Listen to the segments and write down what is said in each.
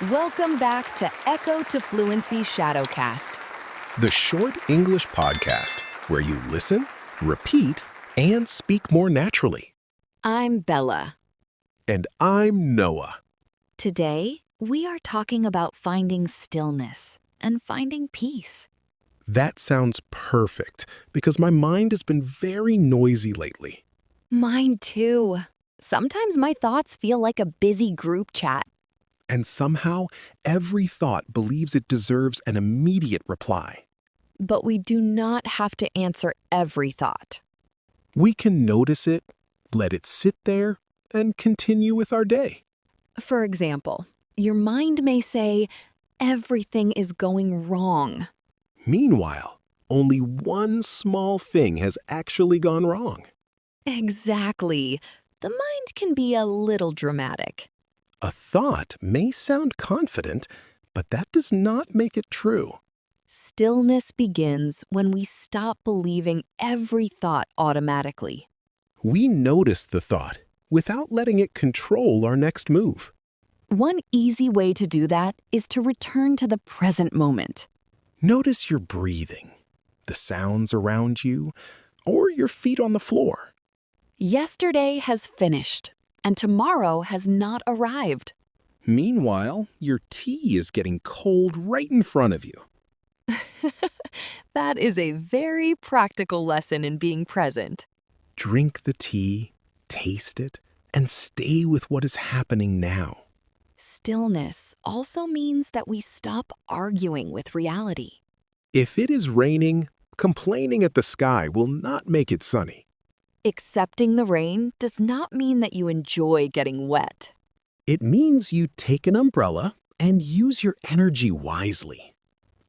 Welcome back to Echo to Fluency Shadowcast. The short English podcast where you listen, repeat, and speak more naturally. I'm Bella. And I'm Noah. Today, we are talking about finding stillness and finding peace. That sounds perfect because my mind has been very noisy lately. Mine too. Sometimes my thoughts feel like a busy group chat. And somehow, every thought believes it deserves an immediate reply. But we do not have to answer every thought. We can notice it, let it sit there, and continue with our day. For example, your mind may say, everything is going wrong. Meanwhile, only one small thing has actually gone wrong. Exactly. The mind can be a little dramatic. A thought may sound confident, but that does not make it true. Stillness begins when we stop believing every thought automatically. We notice the thought without letting it control our next move. One easy way to do that is to return to the present moment. Notice your breathing, the sounds around you, or your feet on the floor. Yesterday has finished, and tomorrow has not arrived. Meanwhile, your tea is getting cold right in front of you. That is a very practical lesson in being present. Drink the tea, taste it, and stay with what is happening now. Stillness also means that we stop arguing with reality. If it is raining, complaining at the sky will not make it sunny. Accepting the rain does not mean that you enjoy getting wet. It means you take an umbrella and use your energy wisely.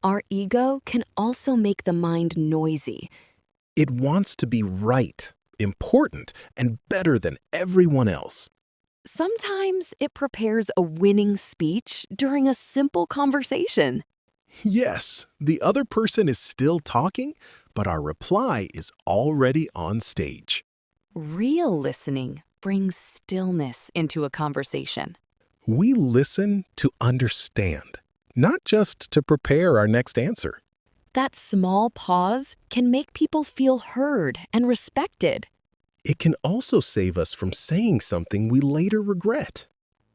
Our ego can also make the mind noisy. It wants to be right, important, and better than everyone else. Sometimes it prepares a winning speech during a simple conversation. Yes, the other person is still talking, but our reply is already on stage. Real listening brings stillness into a conversation. We listen to understand, not just to prepare our next answer. That small pause can make people feel heard and respected. It can also save us from saying something we later regret.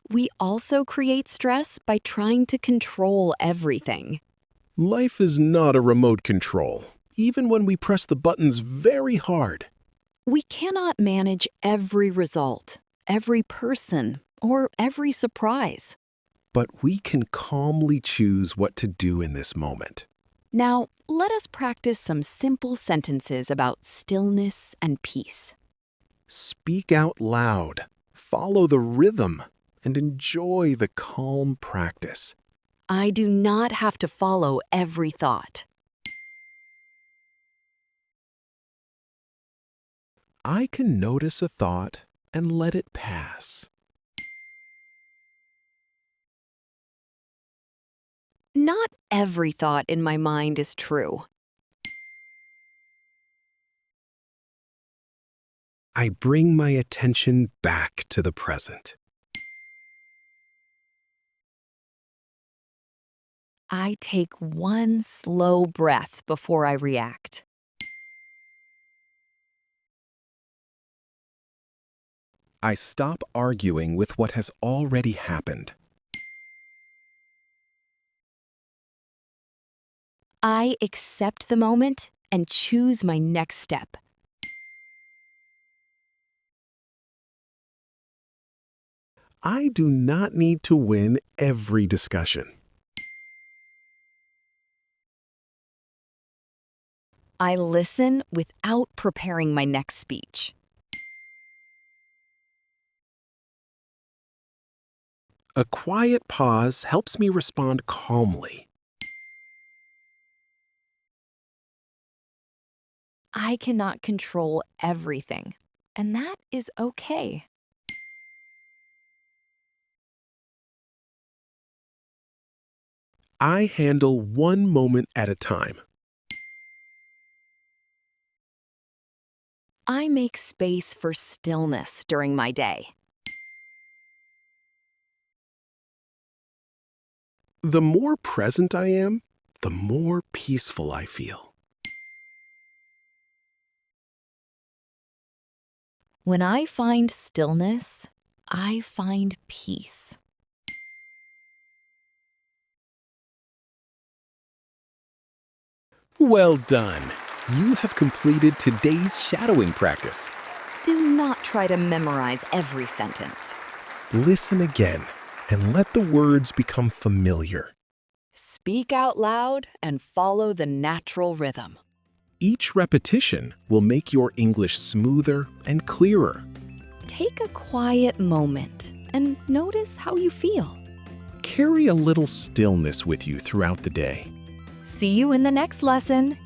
We also create stress by trying to control everything. Life is not a remote control, even when we press the buttons very hard. We cannot manage every result, every person, or every surprise. But we can calmly choose what to do in this moment. Now, let us practice some simple sentences about stillness and peace. Speak out loud, follow the rhythm, and enjoy the calm practice. I do not have to follow every thought. I can notice a thought and let it pass. Not every thought in my mind is true. I bring my attention back to the present. I take one slow breath before I react. I stop arguing with what has already happened. I accept the moment and choose my next step. I do not need to win every discussion. I listen without preparing my next speech. A quiet pause helps me respond calmly. I cannot control everything, and that is okay. I handle one moment at a time. I make space for stillness during my day. The more present I am, the more peaceful I feel. When I find stillness, I find peace. Well done. You have completed today's shadowing practice. Do not try to memorize every sentence. Listen again and let the words become familiar. Speak out loud and follow the natural rhythm. Each repetition will make your English smoother and clearer. Take a quiet moment and notice how you feel. Carry a little stillness with you throughout the day. See you in the next lesson.